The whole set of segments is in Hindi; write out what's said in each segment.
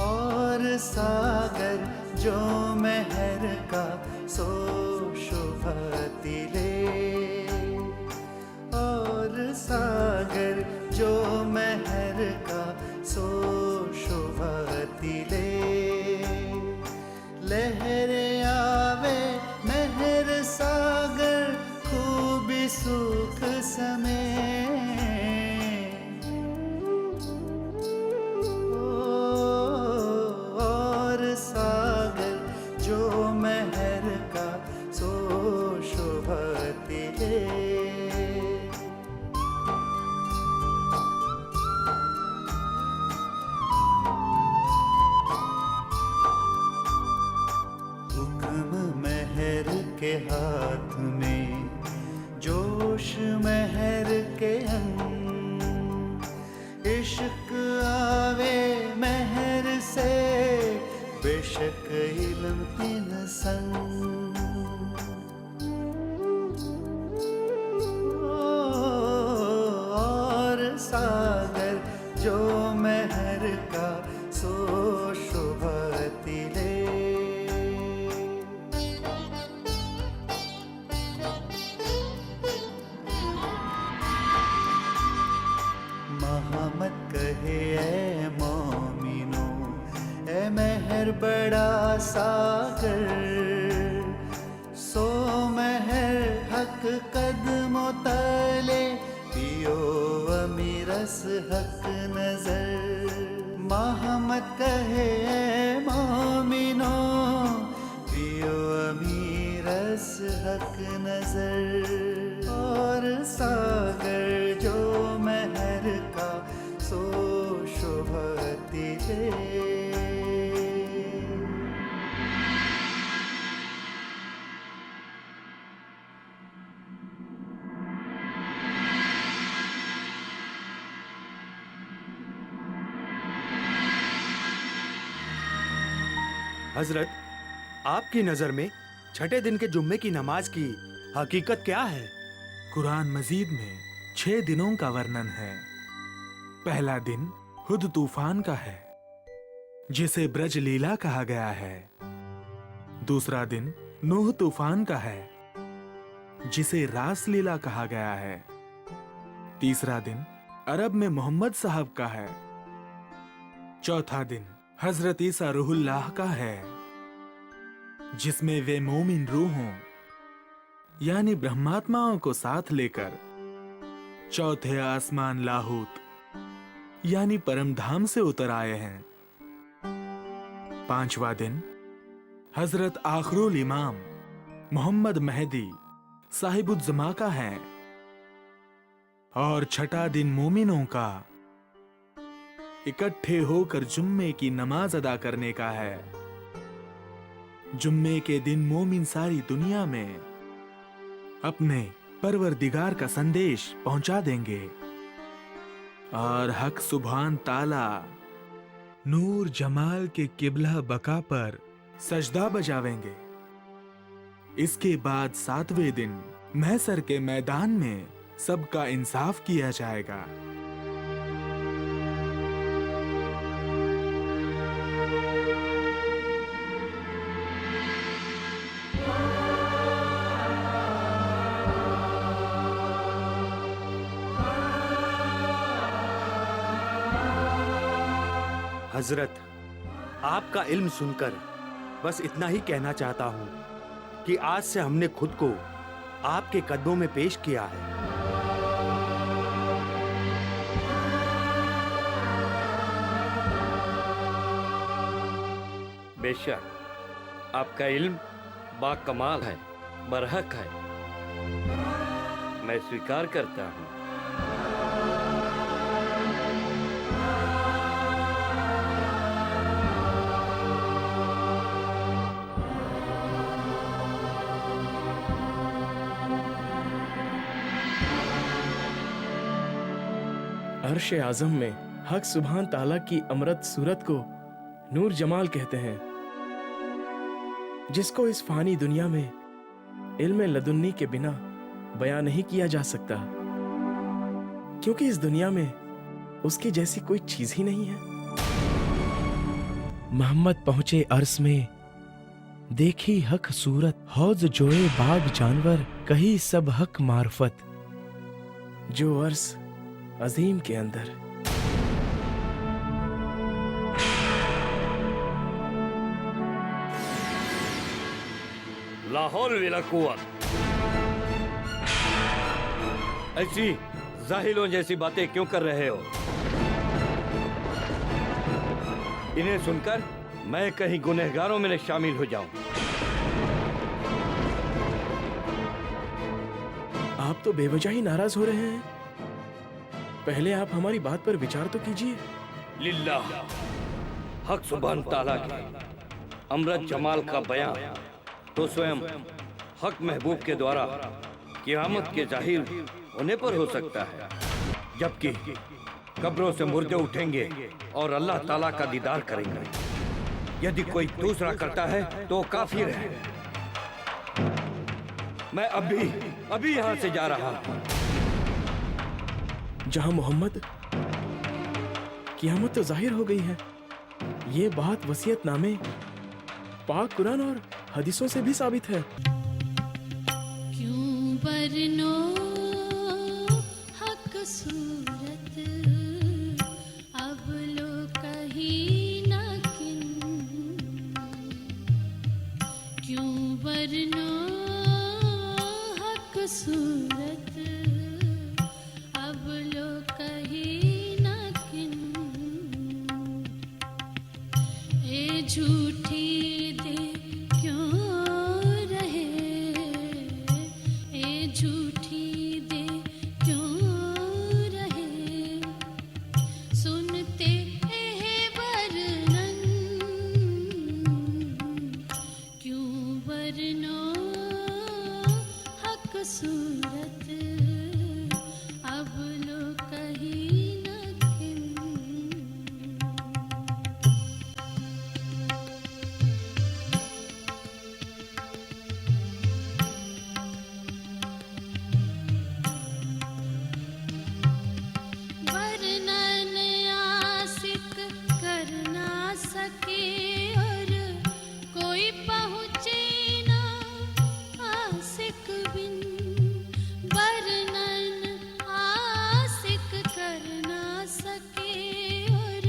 और सागर जो मेहर का सो शुभति ले, और सागर जो मेहर का सो शुभति ले। लहरे आवे मेहर सागर खूबी सुख समय। सागर जो मेहर का सो शुभति ले। हुक्म मेहर के हाथ में, जोश मेहर के अंग। इश्क आवे मेहर से, बेशक इल्म तीन संग। और सागर जो मेहर का सो शुभति ले। मोहम्मद कहे ऐ मोमिनो, ए मेहर बड़ा सागर। सो मेहर हक कदमों तले, पियो अमीरस हक नजर। मोहम्मद कहे ऐ मोमिनो, पियो अमीरस हक नजर। और सागर जो मेहर का सो शुभति ले। हजरत, आपकी नजर में छठे दिन के जुम्मे की नमाज की हकीकत क्या है? कुरान मजीद में 6 दिनों का वर्णन है। पहला दिन हुद तूफान का है, जिसे ब्रज लीला कहा गया है। दूसरा दिन नूह तूफान का है, जिसे रास लीला कहा गया है। तीसरा दिन अरब में मोहम्मद साहब का है। चौथा दिन हजरत ईसा रूहुल्लाह का है, जिसमें वे मोमिन रूहों यानी ब्रह्मात्माओं को साथ लेकर चौथे आसमान लाहूत यानी परमधाम से उतर आए हैं। पांचवा दिन हजरत आखरुल इमाम मोहम्मद मेहदी साहिबुज्जमा का है। और छठा दिन मोमिनों का इकट्ठे होकर जुम्मे की नमाज अदा करने का है। जुम्मे के दिन मोमिन सारी दुनिया में अपने परवरदिगार का संदेश पहुंचा देंगे और हक सुभान ताला नूर जमाल के किबला बका पर सजदा बजावेंगे। इसके बाद सातवें दिन महशर के मैदान में सबका इंसाफ किया जाएगा। हजरत, आपका इल्म सुनकर बस इतना ही कहना चाहता हूं कि आज से हमने खुद को आपके कदमों में पेश किया है। बेशक आपका इल्म बाकमाल है, बरहक है, मैं स्वीकार करता हूं। अर्श आजम में हक सुभान ताला की अमृत सूरत को नूर जमाल कहते हैं, जिसको इस फानी दुनिया में इल्म लदुन्नी के बिना बयान नहीं किया जा सकता, क्योंकि इस दुनिया में उसकी जैसी कोई चीज ही नहीं है। मोहम्मद पहुंचे अर्श में, देखी हक सूरत, हौज जोए बाग जानवर, कही सब हक मार्फत। जो अर्श अजीम के अंदर लाहौल विला कुव्वत। ऐसी जाहिलों जैसी बातें क्यों कर रहे हो? इन्हें सुनकर मैं कहीं गुनहगारों में न शामिल हो जाऊं। आप तो बेवजह ही नाराज हो रहे हैं। पहले आप हमारी बात पर विचार तो कीजिए। लिल्लाह, हक सुभान ताला के अमृत जमाल का बयान तो स्वयं हक महबूब के द्वारा क़यामत के जाहिर होने पर हो सकता है, जबकि कब्रों से मुर्दे उठेंगे और अल्लाह ताला का दीदार करेंगे। यदि कोई दूसरा करता है तो काफिर है। मैं अभी यहाँ से जा रहा हूँ। जहां मोहम्मद, क़यामत तो जाहिर हो गई है। ये बात वसीयतनामे, पाक कुरान और हदीसों से भी साबित है। क्यों बरनो हक सूरत, अब लो कहीं न किन। क्यों बरनो हक सूरत, अब लो कहीं न किन। ए झूठी दे क्यों रहे, ए झूठी दे क्यों रहे। सुनते हैं वर्णन, क्यों वर्णो हक सूरत, अब लो कहीं न किन। वर्णन आशिक कर ना सके और कोई पहुँचे ना आशिक बिन। वर्णन आशिक कर ना सके और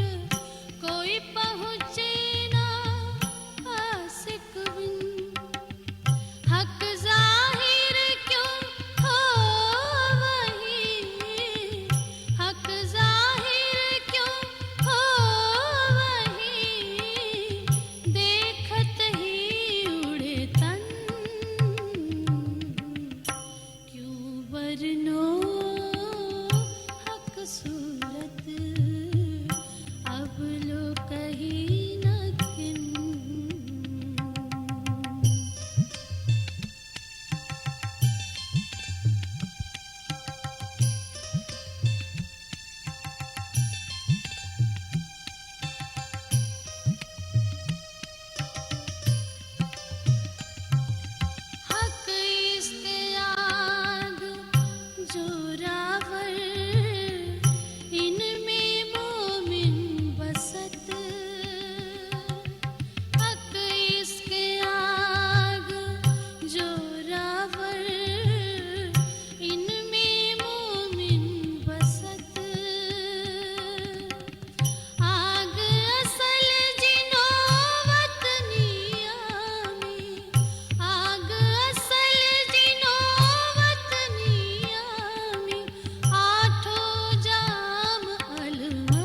कोई पहुँचे ना आशिक बिन। हक जाहिर क्यों हो वही, हक जाहिर क्यों हो वही। देखत ही उड़े तन, क्यों बरनो हक सूरत, अब लो कहीं न किन। हक इश्क़-ए-आग जोरावर, इनमें मोमिन बसत। हक इश्क़-ए-आग जोरावर, इनमें मोमिन बसत। आग असल जिनो वतनिया में, आग असल जिनो वतनिया में। आठों जाम अलमस्त,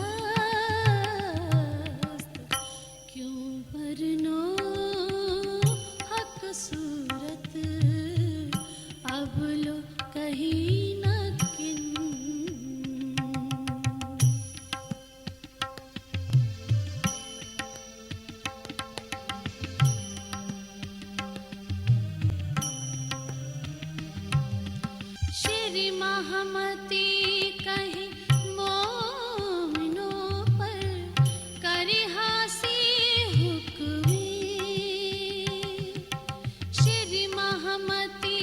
क्यों बरनो हक सूरत, अब लो कहीं न किन। श्री महमती कहीं मोमिनों पर करी हासी हुक्मी। श्री महमती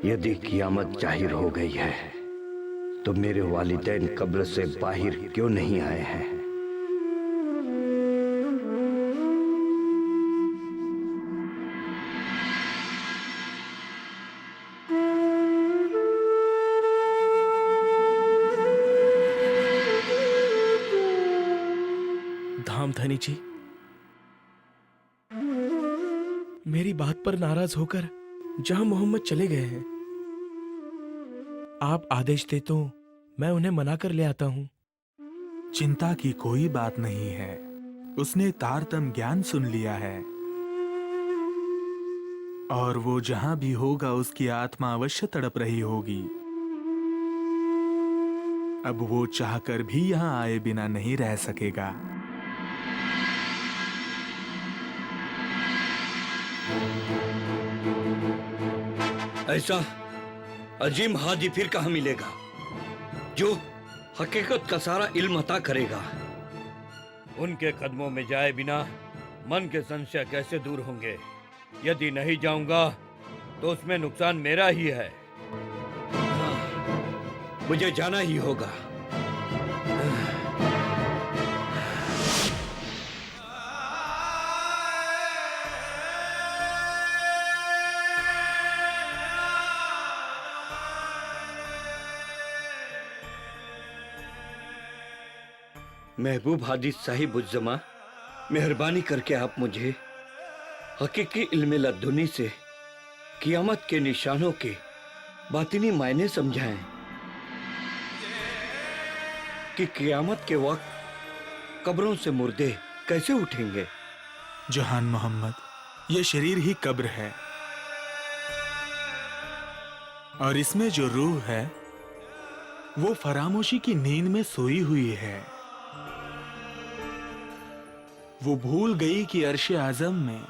यदि कियामत जाहिर हो गई है तो मेरे वालिदैन कब्र से बाहर क्यों नहीं आए हैं? धामधनी जी, मेरी बात पर नाराज होकर जहां मोहम्मद चले गए हैं, आप आदेश दे तो मैं उन्हें मना कर ले आता हूं। चिंता की कोई बात नहीं है। उसने तारतम ज्ञान सुन लिया है और वो जहां भी होगा उसकी आत्मा अवश्य तड़प रही होगी। अब वो चाहकर भी यहां आए बिना नहीं रह सकेगा। ऐसा अजीम हादी फिर कहां मिलेगा जो हकीकत का सारा इल्म अता करेगा? उनके कदमों में जाए बिना मन के संशय कैसे दूर होंगे? यदि नहीं जाऊंगा तो उसमें नुकसान मेरा ही है। मुझे जाना ही होगा। महबूब हादी साहिब उज्जमा, मेहरबानी करके आप मुझे हकीकी इल्म लद्दुनी से कियामत के निशानों के बातिनी मायने समझाएं कि कियामत के वक्त कब्रों से मुर्दे कैसे उठेंगे। जहान मोहम्मद, ये शरीर ही कब्र है और इसमें जो रूह है वो फरामोशी की नींद में सोई हुई है। वो भूल गई कि अर्श आजम में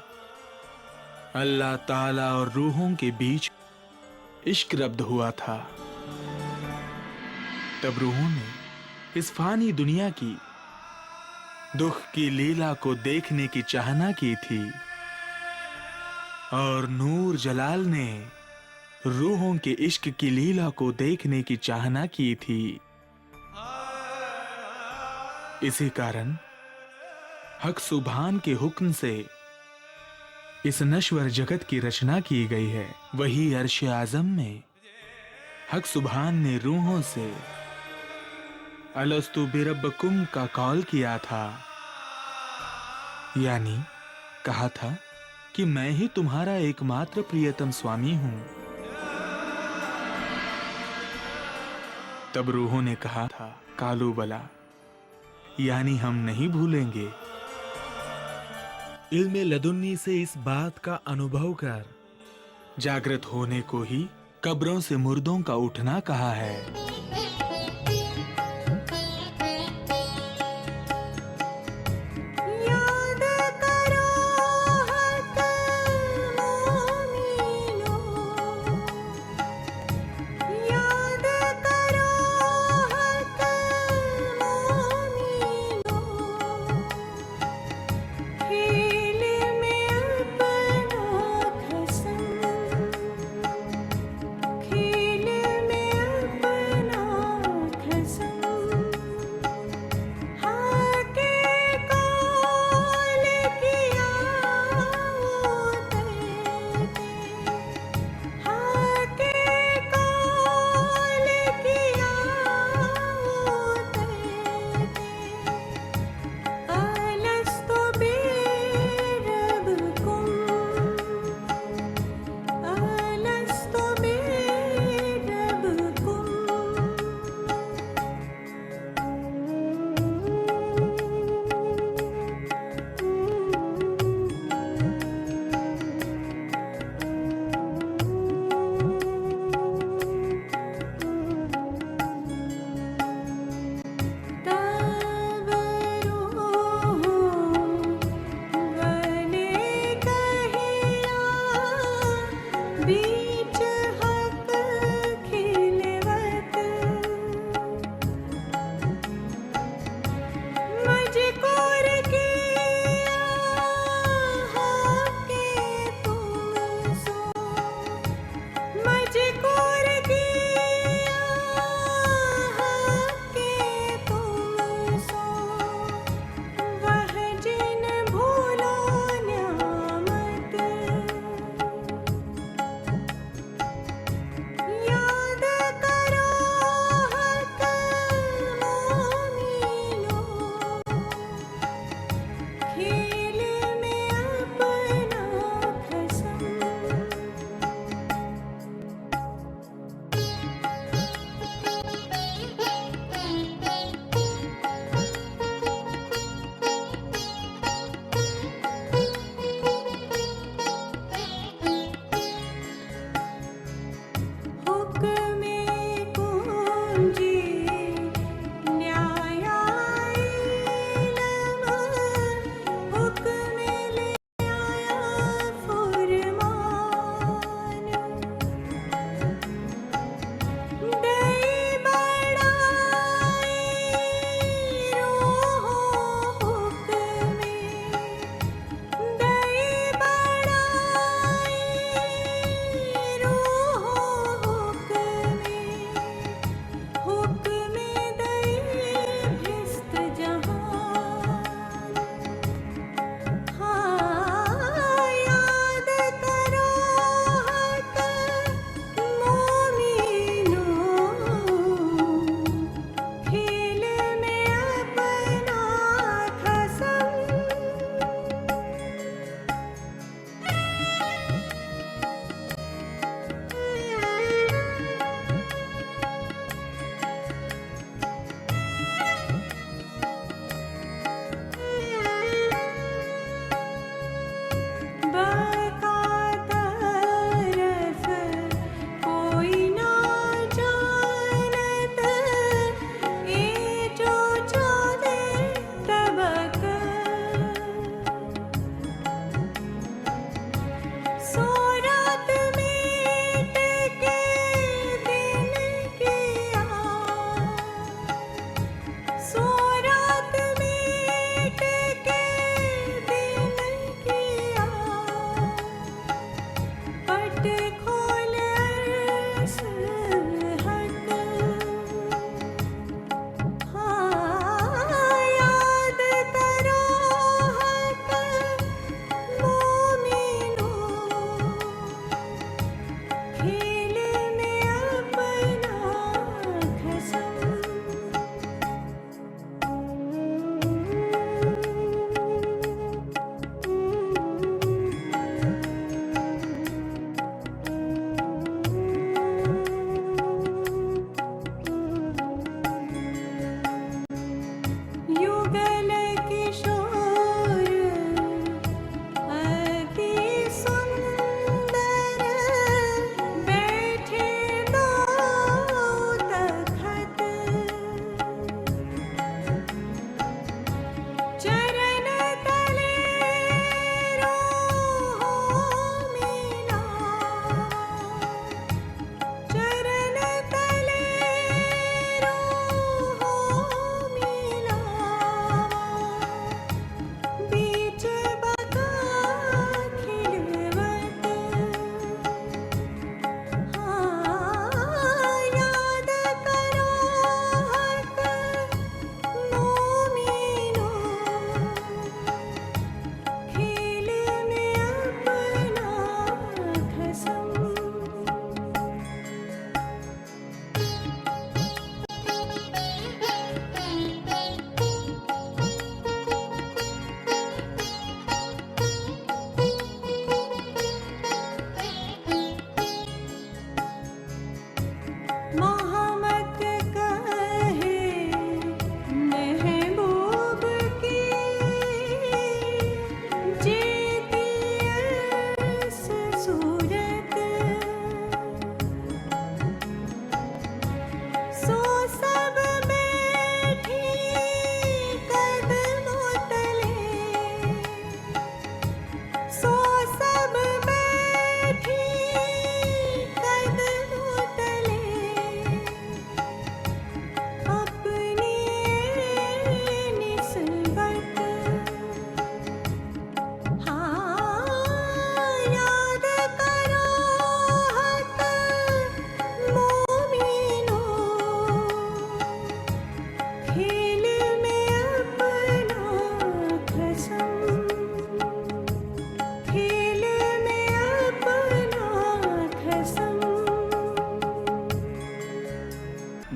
अल्लाह ताला और रूहों के बीच इश्क रब्द हुआ था। तब रूहों ने इस फानी दुनिया की दुख की लीला को देखने की चाहना की थी और नूर जलाल ने रूहों के इश्क की लीला को देखने की चाहना की थी। इसी कारण हक सुभान के हुक्म से इस नश्वर जगत की रचना की गई है। वही अर्श आजम में हक सुभान ने रूहों से अलस्तु बिरब्बकुम का कॉल किया था, यानी कहा था कि मैं ही तुम्हारा एकमात्र प्रियतम स्वामी हूं। तब रूहों ने कहा था कालू बला, यानी हम नहीं भूलेंगे। इल्म लदुन्नी से इस बात का अनुभव कर जागृत होने को ही कब्रों से मुर्दों का उठना कहा है।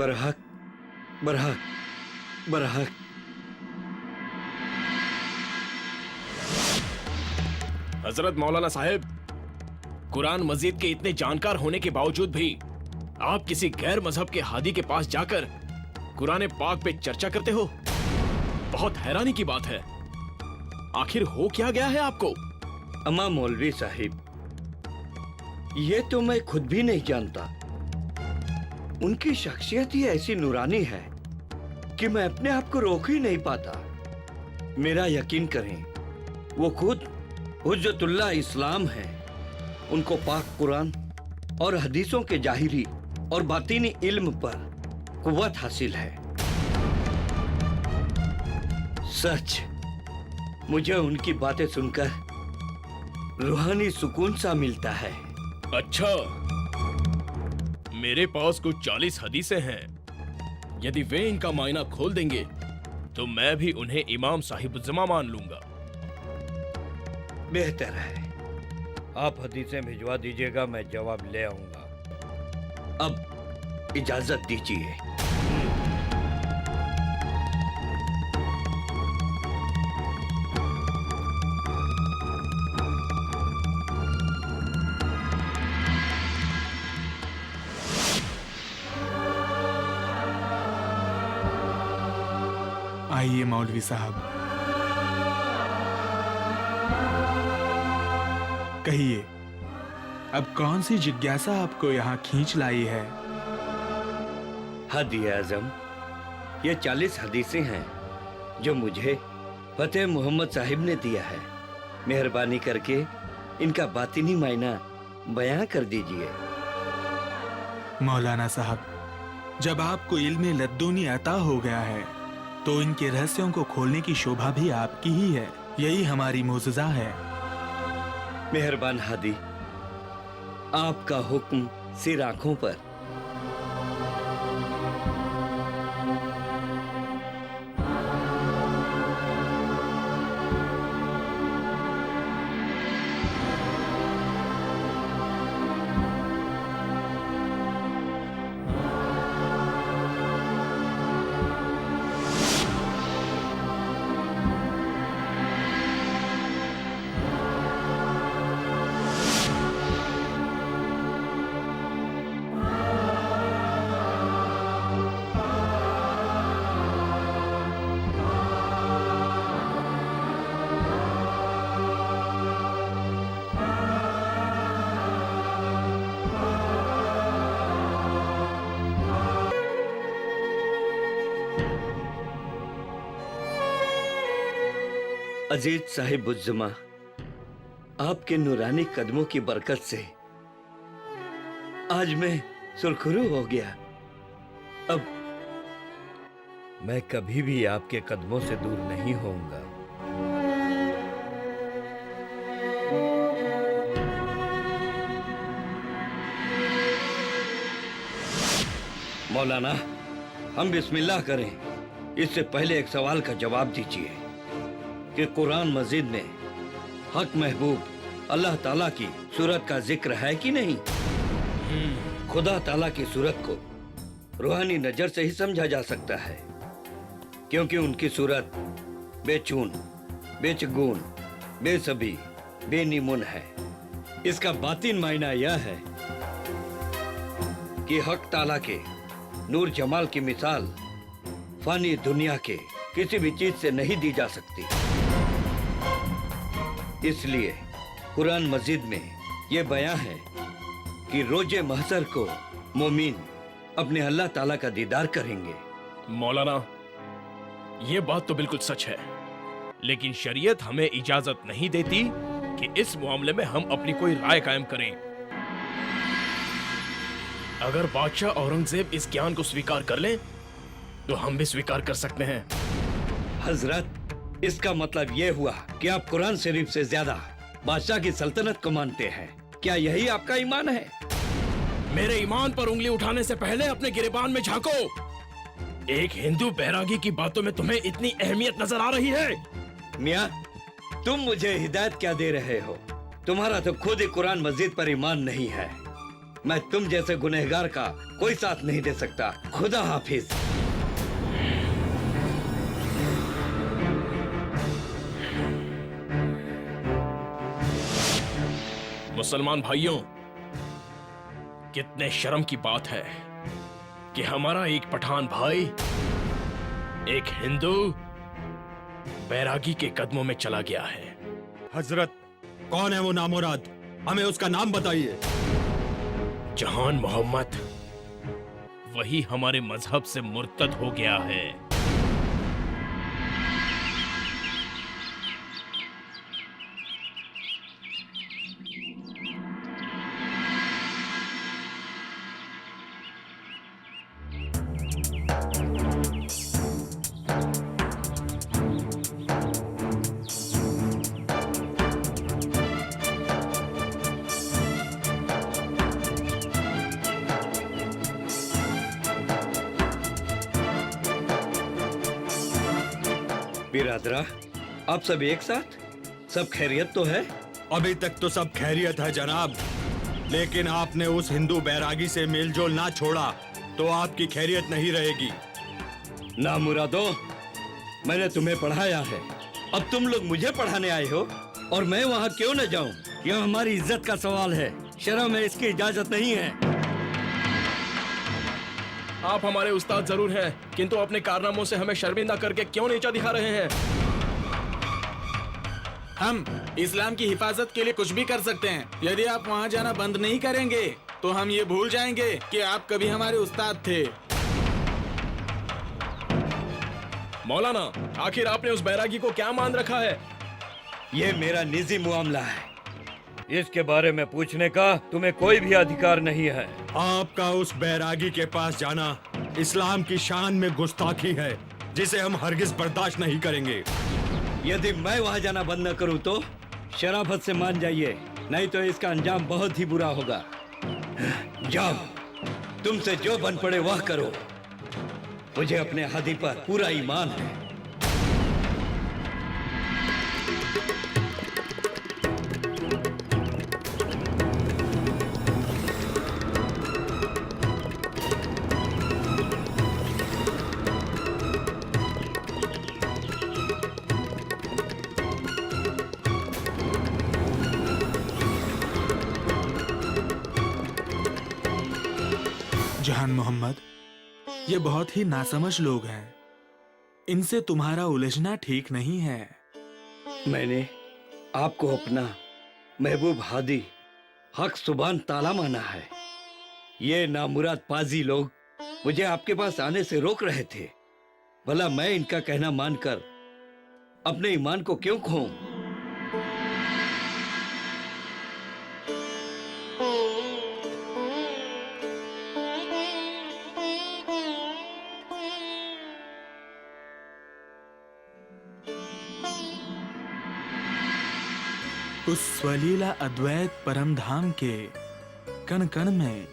बरहक बरहक बरहक। हजरत मौलाना साहब, कुरान मजीद के इतने जानकार होने के बावजूद भी आप किसी गैर मजहब के हादी के पास जाकर कुरान पाक पे चर्चा करते हो। बहुत हैरानी की बात है। आखिर हो क्या गया है आपको? अम्मा मौलवी साहिब, ये तो मैं खुद भी नहीं जानता। उनकी शख्सियत ही ऐसी नूरानी है कि मैं अपने आप को रोक ही नहीं पाता। मेरा यकीन करें, वो खुद हुज्जतुल्लाह इस्लाम है। उनको पाक कुरान और हदीसों के जाहिरी और बातिनी इल्म पर कुव्वत हासिल है। सच, मुझे उनकी बातें सुनकर रूहानी सुकून सा मिलता है। अच्छा, मेरे पास कुछ 40 हदीसें हैं। यदि वे इनका मायना खोल देंगे तो मैं भी उन्हें इमाम साहिबुज़्ज़मा मान लूंगा। बेहतर है, आप हदीसें भिजवा दीजिएगा, मैं जवाब ले आऊंगा। अब इजाजत दीजिए। आइए मौलवी साहब, कहिए, अब कौन सी जिज्ञासा आपको यहाँ खींच लाई है? हदी आजम, ये 40 हदीसें हैं जो मुझे फतेह मोहम्मद साहिब ने दिया है। मेहरबानी करके इनका बातिनी मायना बयां कर दीजिए। मौलाना साहब, जब आपको इल्म लद्दूनी अता हो गया है तो इनके रहस्यों को खोलने की शोभा भी आपकी ही है। यही हमारी मोजज़ा है। मेहरबान हादी, आपका हुक्म सिर आंखों पर। अजीज साहिबुज़्ज़मा, आपके नूरानी कदमों की बरकत से आज मैं सुरखरू हो गया। अब मैं कभी भी आपके कदमों से दूर नहीं होऊंगा। मौलाना, हम बिस्मिल्लाह करें। इससे पहले एक सवाल का जवाब दीजिए कि कुरान मजीद में हक महबूब अल्लाह ताला की सूरत का जिक्र है कि नहीं? खुदा ताला की सूरत को रूहानी नजर से ही समझा जा सकता है, क्योंकि उनकी सूरत बेचून, बेचगून, बेसबी, बेनीमुन है। इसका बातिन मायना यह है कि हक ताला के नूर जमाल की मिसाल फानी दुनिया के किसी भी चीज से नहीं दी जा सकती। इसलिए कुरान मजीद में यह बयां है कि रोजे महशर को मोमिन अपने अल्लाह ताला का दीदार करेंगे। मौलाना, ये बात तो बिल्कुल सच है, लेकिन शरीयत हमें इजाजत नहीं देती कि इस मामले में हम अपनी कोई राय कायम करें। अगर बादशाह औरंगजेब इस ज्ञान को स्वीकार कर ले तो हम भी स्वीकार कर सकते हैं। हजरत, इसका मतलब यह हुआ कि आप कुरान शरीफ से ज्यादा बादशाह की सल्तनत को मानते हैं। क्या यही आपका ईमान है? मेरे ईमान पर उंगली उठाने से पहले अपने गिरेबान में झांको। एक हिंदू बैरागी की बातों में तुम्हें इतनी अहमियत नजर आ रही है? मियाँ, तुम मुझे हिदायत क्या दे रहे हो? तुम्हारा तो खुद ही कुरान मजीद पर ईमान नहीं है। मैं तुम जैसे गुनहगार का कोई साथ नहीं दे सकता। खुदा हाफिज। मुसलमान भाइयों, कितने शर्म की बात है कि हमारा एक पठान भाई एक हिंदू बैरागी के कदमों में चला गया है। हजरत, कौन है वो नामुराद? हमें उसका नाम बताइए। जहान मोहम्मद, वही हमारे मजहब से मुर्तद हो गया है। बिरादरा, आप सब एक साथ? सब खैरियत तो है? अभी तक तो सब खैरियत है जनाब, लेकिन आपने उस हिंदू बैरागी से मेलजोल ना छोड़ा तो आपकी खैरियत नहीं रहेगी। ना मुरादो, मैंने तुम्हें पढ़ाया है, अब तुम लोग मुझे पढ़ाने आए हो और मैं वहाँ क्यों न जाऊँ? यह हमारी इज्जत का सवाल है। शर्म है, इसकी इजाजत नहीं है। आप हमारे उस्ताद जरूर हैं, किंतु अपने कारनामों से हमें शर्मिंदा करके क्यों नीचा दिखा रहे हैं? हम इस्लाम की हिफाजत के लिए कुछ भी कर सकते हैं। यदि आप वहाँ जाना बंद नहीं करेंगे तो हम ये भूल जाएंगे कि आप कभी हमारे उस्ताद थे। मौलाना, आखिर आपने उस बैरागी को क्या मान रखा है? ये मेरा निजी मामला है, इसके बारे में पूछने का तुम्हें कोई भी अधिकार नहीं है। आपका उस बैरागी के पास जाना इस्लाम की शान में गुस्ताखी है, जिसे हम हरगिज बर्दाश्त नहीं करेंगे। यदि मैं वहाँ जाना बंद न करूँ तो शराफत से मान जाइए, नहीं तो इसका अंजाम बहुत ही बुरा होगा। जाओ, तुमसे जो बन पड़े वह करो। मुझे अपने हादी पर पूरा ईमान है। जहान मोहम्मद, ये बहुत ही नासमझ लोग हैं। इनसे तुम्हारा उलझना ठीक नहीं है। मैंने आपको अपना महबूब हादी हक सुबान ताला माना है। ये नामुराद पाजी लोग मुझे आपके पास आने से रोक रहे थे। भला मैं इनका कहना मानकर अपने ईमान को क्यों खोऊं? उस स्वलीला अद्वैत परम धाम के कण कण में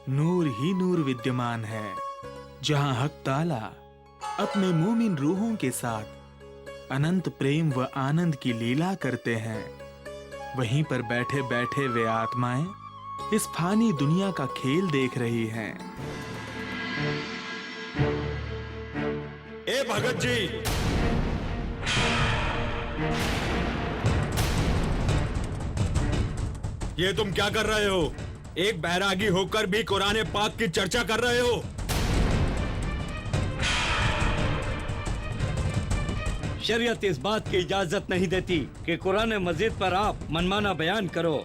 नूर ही नूर विद्यमान है। जहां हक ताला अपने मोमिन रूहों के साथ अनंत प्रेम व आनंद की लीला करते हैं, वहीं पर बैठे बैठे वे आत्माएं इस फानी दुनिया का खेल देख रही हैं। ए भगत जी, ये तुम क्या कर रहे हो? एक बैरागी होकर भी कुरान पाक की चर्चा कर रहे हो? शरीयत इस बात की इजाजत नहीं देती कि कुरान मजीद पर आप मनमाना बयान करो।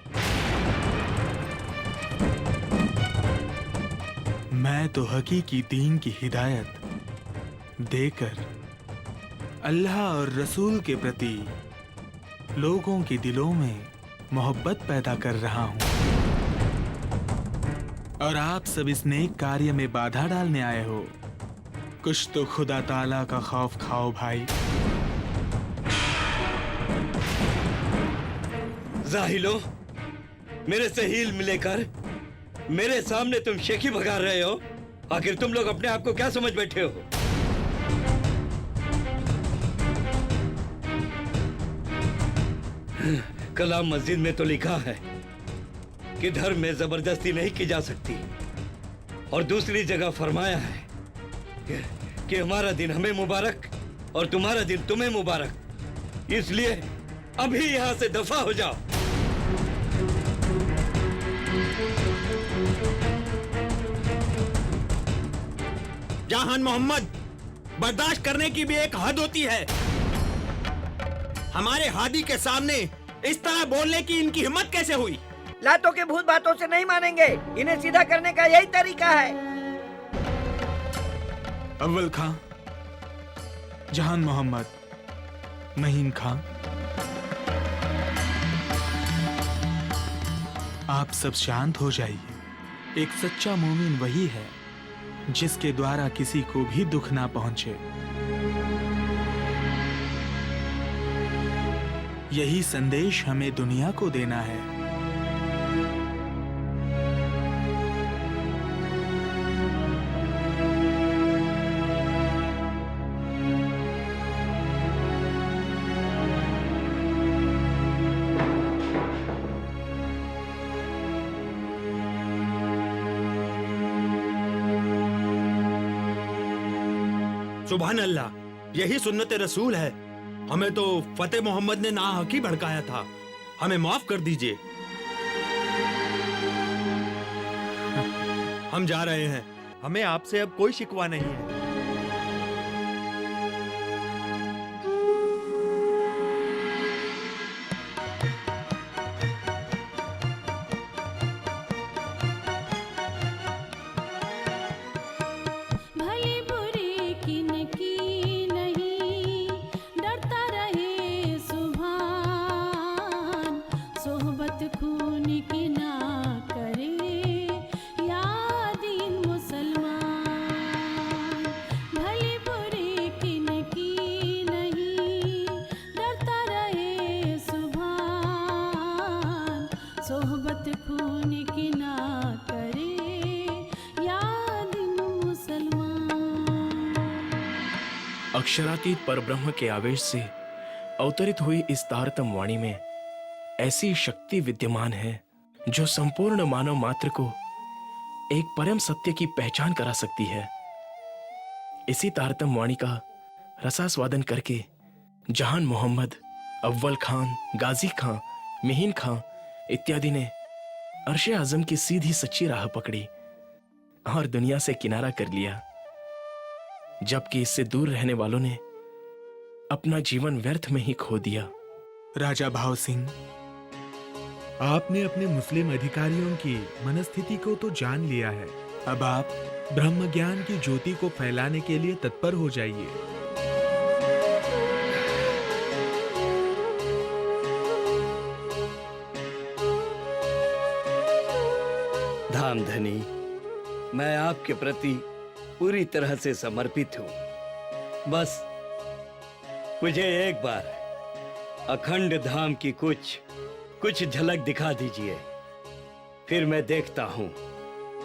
मैं तो हकीकी दीन की हिदायत देकर अल्लाह और रसूल के प्रति लोगों के दिलों में मोहब्बत पैदा कर रहा हूं, और आप सब इस नेक कार्य में बाधा डालने आए हो। कुछ तो खुदा ताला का खौफ खाओ भाई। जाहिलो, मेरे से हील मिलेकर मेरे सामने तुम शेखी भगा रहे हो। आखिर तुम लोग अपने आप को क्या समझ बैठे हो? कलाम मस्जिद में तो लिखा है कि धर्म में जबरदस्ती नहीं की जा सकती, और दूसरी जगह फरमाया है कि हमारा दिन हमें मुबारक और तुम्हारा दिन तुम्हें मुबारक। इसलिए अभी यहां से दफा हो जाओ। जहान मोहम्मद, बर्दाश्त करने की भी एक हद होती है। हमारे हादी के सामने इस तरह बोलने की इनकी हिम्मत कैसे हुई? लातों के भूत बातों से नहीं मानेंगे, इन्हें सीधा करने का यही तरीका है। अव्वल खां, जहान मोहम्मद, महीन खां, आप सब शांत हो जाइए। एक सच्चा मोमिन वही है जिसके द्वारा किसी को भी दुख ना पहुंचे। यही संदेश हमें दुनिया को देना है। सुभान अल्लाह, यही सुन्नत रसूल है। हमें तो फतेह मोहम्मद ने नाहक ही भड़काया था, हमें माफ कर दीजिए। हम जा रहे हैं, हमें आपसे अब कोई शिकवा नहीं है। भली बुरी किनकी नहीं, डरता रहे सुभान, सोहबत खून की ना करे या दीन मुसलमान। भली बुरी किनकी नहीं, डरता रहे सुभान, सोहबत खून की ना करे या दीन मुसलमान। अक्षरातीत परब्रह्म के आवेश से अवतरित हुई इस तारतम वाणी में ऐसी शक्ति विद्यमान है जो संपूर्ण मानव मात्र को एक परम सत्य की पहचान करा सकती है। इसी तारतम वाणी का रसास्वादन करके जहान मोहम्मद, अव्वल खान, गाजी खां, मिहीन खां इत्यादि ने अर्शे आजम की सीधी सच्ची राह पकड़ी और दुनिया से किनारा कर लिया, जबकि इससे दूर रहने वालों ने अपना जीवन व्यर्थ में ही खो दिया। राजा भाव सिंह, आपने अपने मुस्लिम अधिकारियों की मनस्थिति को तो जान लिया है। अब आप ब्रह्म ज्ञान की ज्योति को फैलाने के लिए तत्पर हो जाइए। धामधनी, मैं आपके प्रति पूरी तरह से समर्पित हूं। बस मुझे एक बार अखंड धाम की कुछ झलक दिखा दीजिए, फिर मैं देखता हूं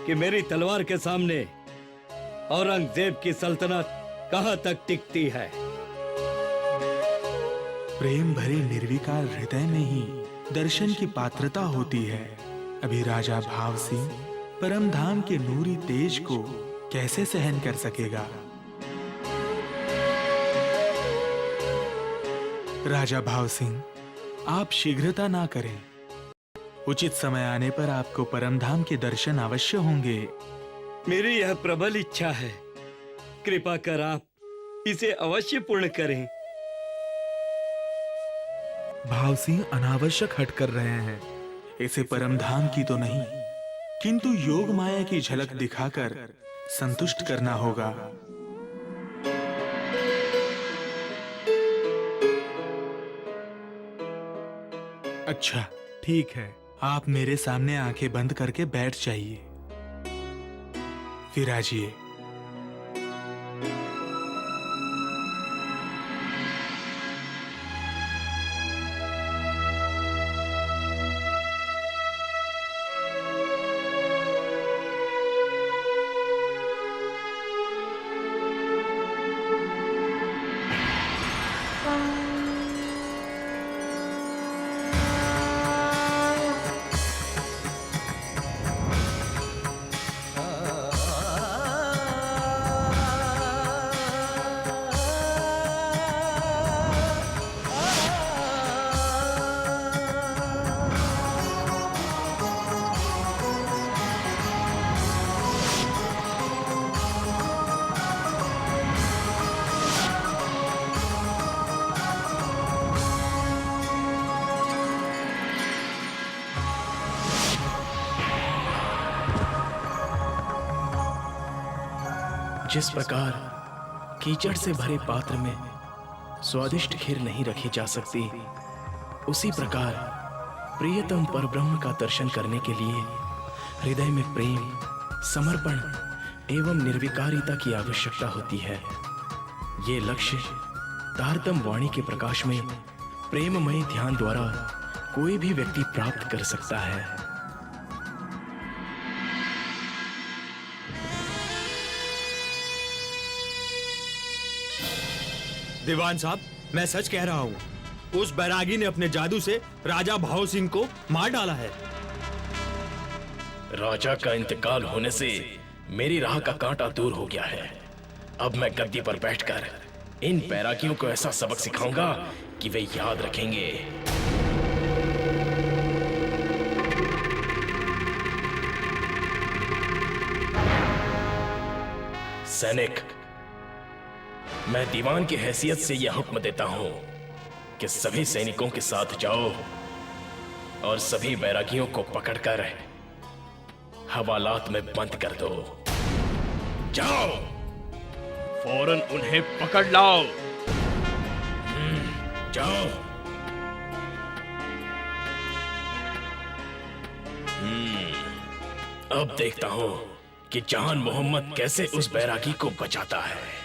कि मेरी तलवार के सामने औरंगजेब की सल्तनत कहां तक टिकती है। प्रेम भरे निर्विकार हृदय में ही दर्शन की पात्रता होती है। अभी राजा भाव सिंह परम धाम के नूरी तेज को कैसे सहन कर सकेगा? राजा भाव सिंह, आप शीघ्रता ना करें। उचित समय आने पर आपको परमधाम के दर्शन अवश्य होंगे। मेरी यह प्रबल इच्छा है, कृपा कर आप इसे अवश्य पूर्ण करें। भाव सिंह अनावश्यक हट कर रहे हैं। इसे परमधाम की तो नहीं, किंतु योग माया की झलक दिखाकर संतुष्ट करना होगा। अच्छा, ठीक है, आप मेरे सामने आंखें बंद करके बैठ जाइए। विराजिए। जिस प्रकार कीचड़ से भरे पात्र में स्वादिष्ट खीर नहीं रखी जा सकती, उसी प्रकार प्रियतम परब्रह्म का दर्शन करने के लिए हृदय में प्रेम, समर्पण एवं निर्विकारिता की आवश्यकता होती है। ये लक्ष्य तारतम वाणी के प्रकाश में प्रेममय ध्यान द्वारा कोई भी व्यक्ति प्राप्त कर सकता है। दीवान साहब, मैं सच कह रहा हूँ, उस बैरागी ने अपने जादू से राजा भाव सिंह को मार डाला है। राजा का इंतकाल होने से मेरी राह का कांटा दूर हो गया है। अब मैं गद्दी पर बैठकर इन बैरागियों को ऐसा सबक सिखाऊंगा कि वे याद रखेंगे। सैनिक, मैं दीवान की हैसियत से यह हुक्म देता हूं कि सभी सैनिकों के साथ जाओ और सभी बैरागियों को पकड़कर हवालात में बंद कर दो। जाओ, फौरन उन्हें पकड़ लाओ। जाओ। अब देखता हूं कि जहान मोहम्मद कैसे उस बैरागी को बचाता है।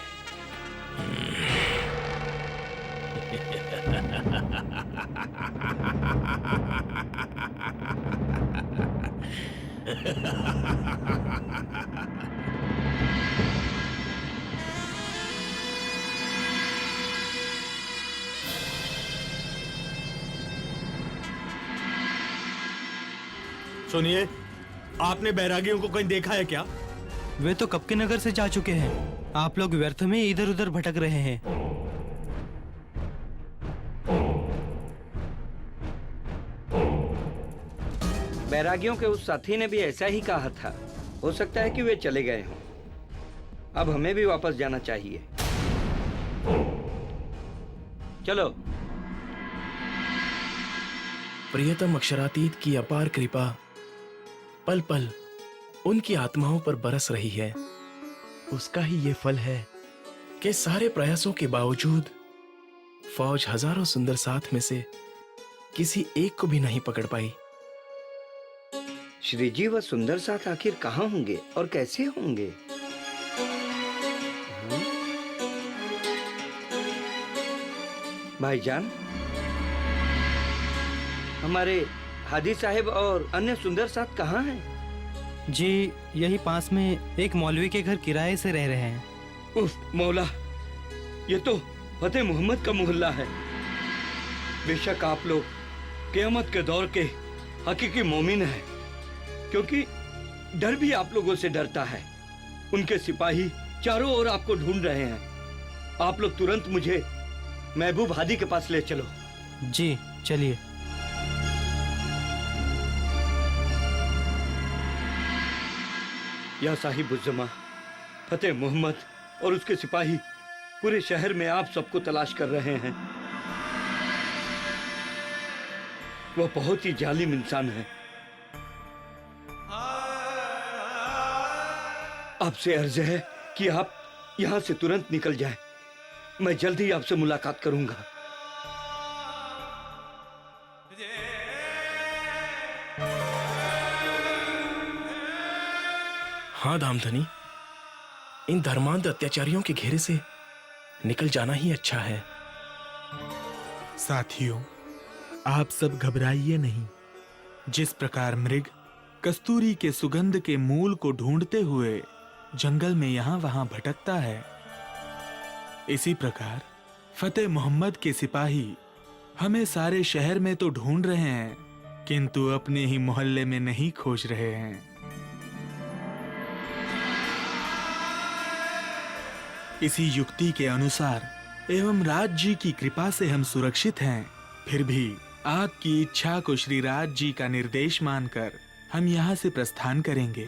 सुनिए, आपने बैरागियों को कहीं देखा है क्या? वे तो कब के नगर से जा चुके हैं। आप लोग व्यर्थ में इधर उधर भटक रहे हैं। बैरागियों के उस साथी ने भी ऐसा ही कहा था। हो सकता है कि वे चले गए हों। अब हमें भी वापस जाना चाहिए। चलो। प्रियतम अक्षरातीत की अपार कृपा पल पल उनकी आत्माओं पर बरस रही है। उसका ही ये फल है कि सारे प्रयासों के बावजूद फौज हजारों सुंदर साथ में से किसी एक को भी नहीं पकड़ पाई। श्री जी, वह सुंदर साथ आखिर कहाँ होंगे और कैसे होंगे? भाईजान, हमारे हादी साहब और अन्य सुंदर साथ कहाँ हैं? जी, यही पास में एक मौलवी के घर किराए से रह रहे हैं। उफ मौला, ये तो फतेह मोहम्मद का मोहल्ला है। बेशक आप लोग क़यामत के दौर के हकीकी मोमिन हैं, क्योंकि डर भी आप लोगों से डरता है। उनके सिपाही चारों ओर आपको ढूंढ रहे हैं। आप लोग तुरंत मुझे महबूब हादी के पास ले चलो। जी चलिए। या साहिब-उज़्ज़मा, फतेह मोहम्मद और उसके सिपाही पूरे शहर में आप सबको तलाश कर रहे हैं। वह बहुत ही जालिम इंसान है। आपसे अर्ज है कि आप यहाँ से तुरंत निकल जाएं। मैं जल्द ही आपसे मुलाकात करूंगा। हाँ धामधनी, इन धर्मांध अत्याचारियों के घेरे से निकल जाना ही अच्छा है। साथियों, आप सब घबराइए नहीं। जिस प्रकार मृग कस्तूरी के सुगंध के मूल को ढूंढते हुए जंगल में यहां वहां भटकता है, इसी प्रकार फतेह मोहम्मद के सिपाही हमें सारे शहर में तो ढूंढ रहे हैं, किंतु अपने ही मोहल्ले में नहीं खोज रहे हैं। इसी युक्ति के अनुसार एवं राज जी की कृपा से हम सुरक्षित हैं। फिर भी आपकी इच्छा को श्री राज जी का निर्देश मानकर हम यहाँ से प्रस्थान करेंगे।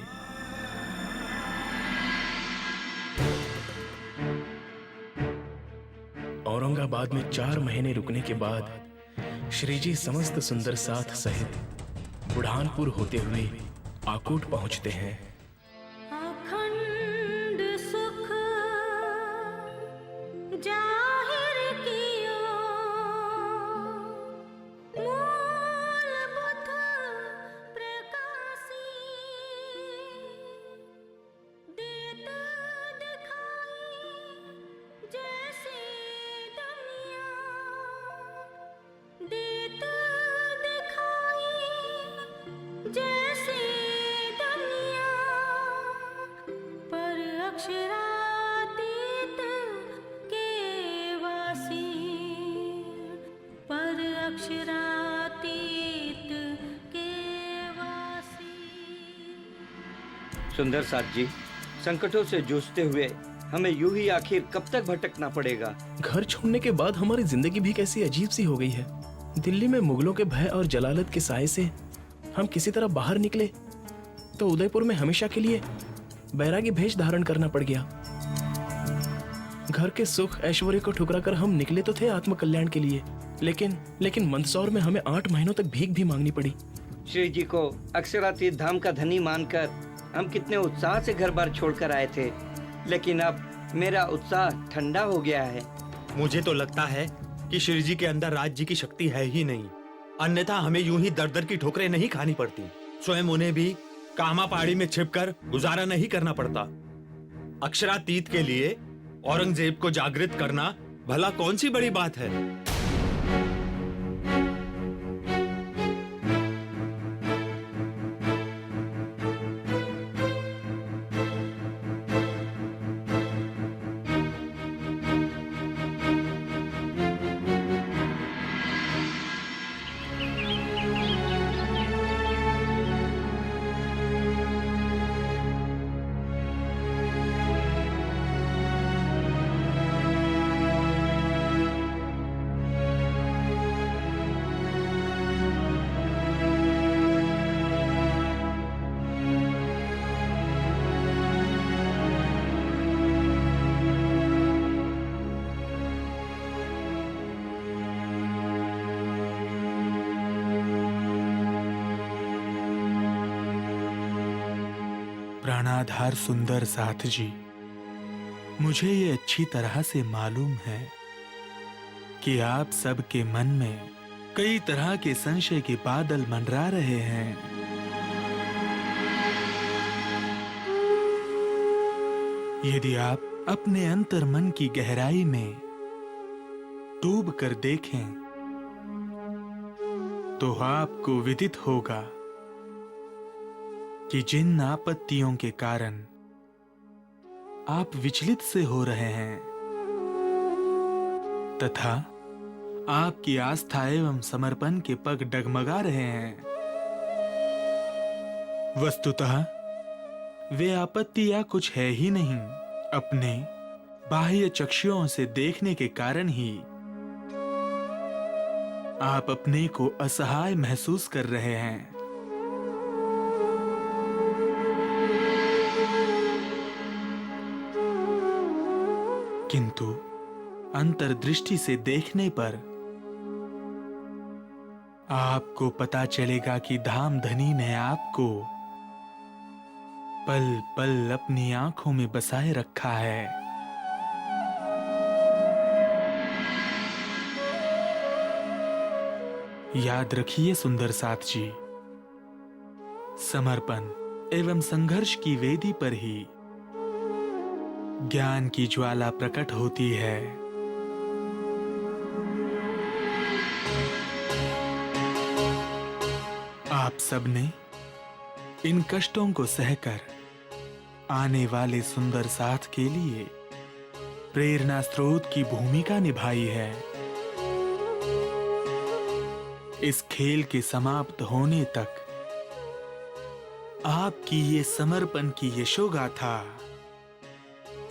औरंगाबाद में 4 महीने रुकने के बाद श्री जी समस्त सुंदर साथ सहित बुढ़ानपुर होते हुए आकोट पहुंचते हैं। अखंड सुख सुंदर साथ जी, संकटों से जूझते हुए हमें यूं ही आखिर कब तक भटकना पड़ेगा? घर छोड़ने के बाद हमारी जिंदगी भी कैसी अजीब सी हो गई है। दिल्ली में मुगलों के भय और जलालत के साए से हम किसी तरह बाहर निकले तो उदयपुर में हमेशा के लिए बैरागी भेष धारण करना पड़ गया। घर के सुख ऐश्वर्य को ठुकरा कर हम निकले तो थे आत्मकल्याण के लिए, लेकिन मंदसौर में हमें 8 महीनों तक भीख भी मांगनी पड़ी। श्री जी को अक्षरातीत धाम का धनी मानकर हम कितने उत्साह से घर बार छोड़कर आए थे, लेकिन अब मेरा उत्साह ठंडा हो गया है। मुझे तो लगता है कि श्री जी के अंदर राज्य की शक्ति है ही नहीं, अन्यथा हमें यूं ही दर दर की ठोकरें नहीं खानी पड़ती। स्वयं उन्हें भी कामा पहाड़ी में छिपकर गुजारा नहीं करना पड़ता। अक्षरातीत के लिए औरंगजेब को जागृत करना भला कौन सी बड़ी बात है। प्राणाधार सुंदर साथ जी, मुझे ये अच्छी तरह से मालूम है कि आप सबके मन में कई तरह के संशय के बादल मंडरा रहे हैं। यदि आप अपने अंतर मन की गहराई में डूब कर देखें तो आपको विदित होगा कि जिन आपत्तियों के कारण आप विचलित से हो रहे हैं तथा आपकी आस्था एवं समर्पण के पग डगमगा रहे हैं, वस्तुतः वे आपत्तियां कुछ है ही नहीं, अपने बाह्य चक्षुओं से देखने के कारण ही आप अपने को असहाय महसूस कर रहे हैं। किंतु अंतर्दृष्टि से देखने पर आपको पता चलेगा कि धाम धनी ने आपको पल पल अपनी आंखों में बसाए रखा है। याद रखिए सुंदर साथ जी, समर्पण एवं संघर्ष की वेदी पर ही ज्ञान की ज्वाला प्रकट होती है। आप सबने इन कष्टों को सहकर आने वाले सुंदर साथ के लिए प्रेरणा स्रोत की भूमिका निभाई है। इस खेल के समाप्त होने तक आपकी ये समर्पण की यशोगाथा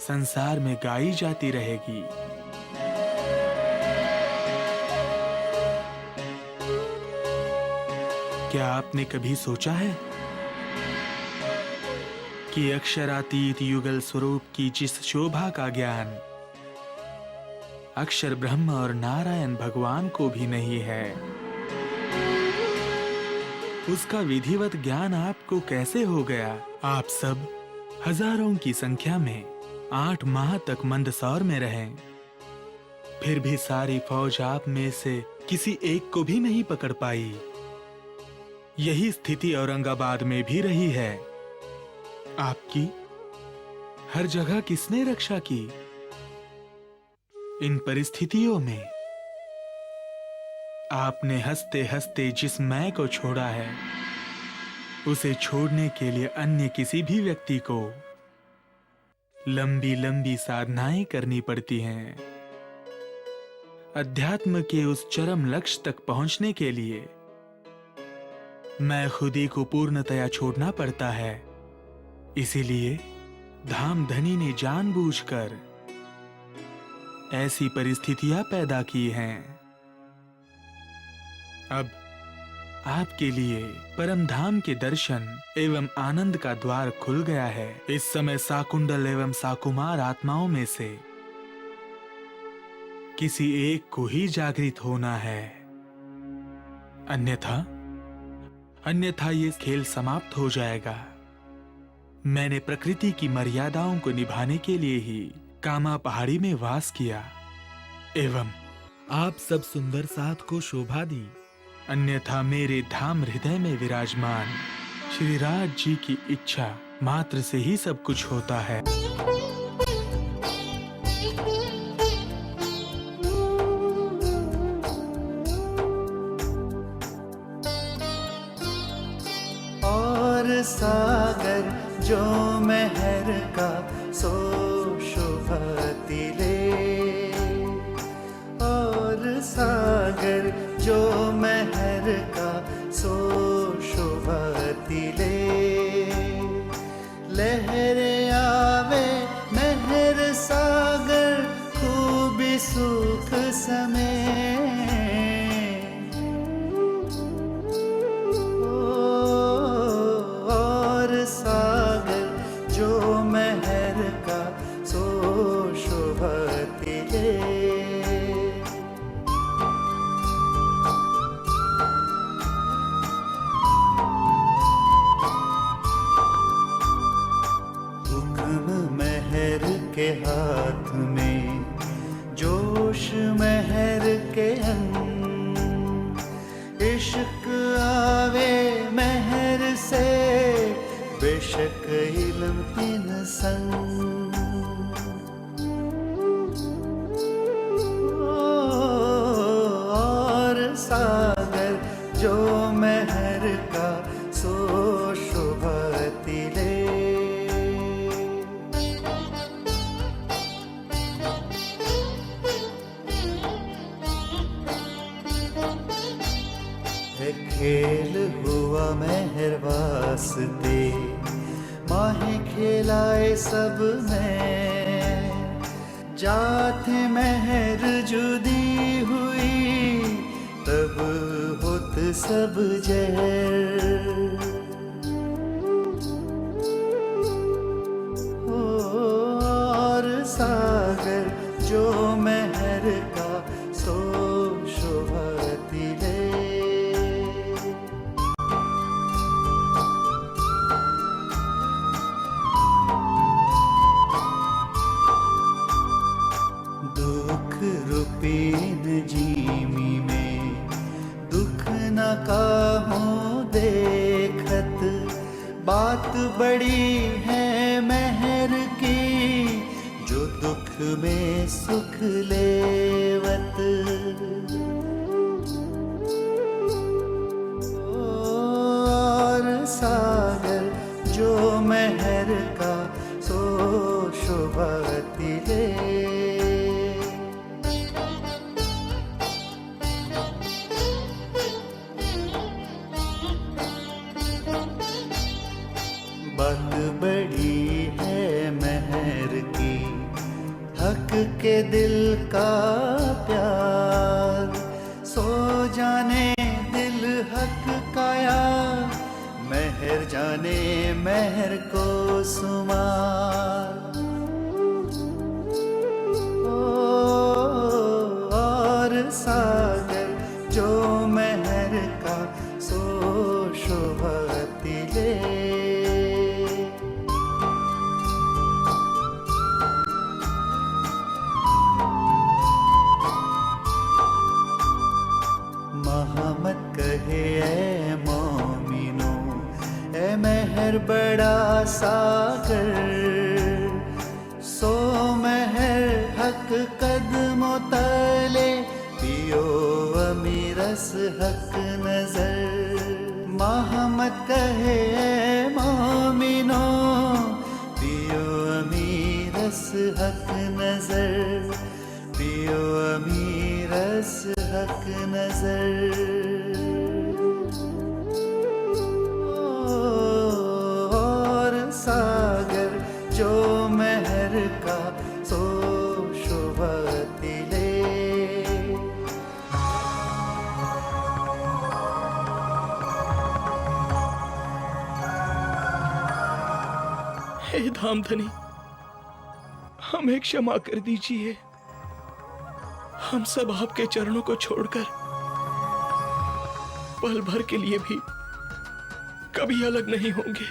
संसार में गाई जाती रहेगी। क्या आपने कभी सोचा है कि अक्षरातीत युगल स्वरूप की जिस शोभा का ज्ञान अक्षर ब्रह्म और नारायण भगवान को भी नहीं है, उसका विधिवत ज्ञान आपको कैसे हो गया? आप सब हजारों की संख्या में 8 माह तक मंदसौर में रहें, फिर भी सारी फौज आप में से किसी एक को भी नहीं पकड़ पाई। यही स्थिति औरंगाबाद में भी रही है। आपकी हर जगह किसने रक्षा की? इन परिस्थितियों में आपने हंसते हंसते जिस मैं को छोड़ा है, उसे छोड़ने के लिए अन्य किसी भी व्यक्ति को लंबी लंबी साधनाएं करनी पड़ती हैं। अध्यात्म के उस चरम लक्ष्य तक पहुंचने के लिए मैं खुद ही को पूर्णतया छोड़ना पड़ता है। इसीलिए धाम धनी ने जानबूझकर ऐसी परिस्थितियां पैदा की हैं। अब आपके लिए परम धाम के दर्शन एवं आनंद का द्वार खुल गया है। इस समय साकुंडल एवं साकुमार आत्माओं में से किसी एक को ही जागृत होना है, अन्यथा ये खेल समाप्त हो जाएगा। मैंने प्रकृति की मर्यादाओं को निभाने के लिए ही कामा पहाड़ी में वास किया एवं आप सब सुंदर साथ को शोभा दी। अन्यथा मेरे धाम हृदय में विराजमान श्री राज जी की इच्छा मात्र से ही सब कुछ होता है। और सागर जो मेहर का सो शुभति ले, और सागर जो मेहर का सो शुभति ले। लहर आवे मेहर सागर खूब सुख समय, और सागर जो मेहर का सो शुभति ले। के हाथ में जोश मेहर के अंग, इश्क आवे मेहर से बेशक इल्म इन संग। और सागर जो मेहर का सो शुभति ले। खेल हुआ मेहर वास्ते माहे खेलाए सब में, जाते मेहर जुदी हुई तब होत सब जहर। और सागर जो मेहर का सो शुभति ले। रूपीन जीमी में दुख न काहूं देखत, बात बड़ी है मेहर की जो दुख में सुख लेवत। और सागर जो मेहर का सो शुभति ले। बात बड़ी है मेहर की, हक के दिल का प्यार, सो जाने दिल हक का यार, मेहर जाने मेहर को सुमार। और सागर जो मेहर का सो शुभति ले। मोहम्मद कहे ऐ मोमिनो, ऐ मेहर बड़ा सागर, सो मेहर हक कदमों तले, पियो अमीरस हक नजर। मोहम्मद कहे ऐ मोमिनो, पियो अमीरस हक नजर, पियो अमीरस हक नजर। और सा हे धामधनी, हमें क्षमा कर दीजिए। हम सब आपके चरणों को छोड़कर पल भर के लिए भी कभी अलग नहीं होंगे।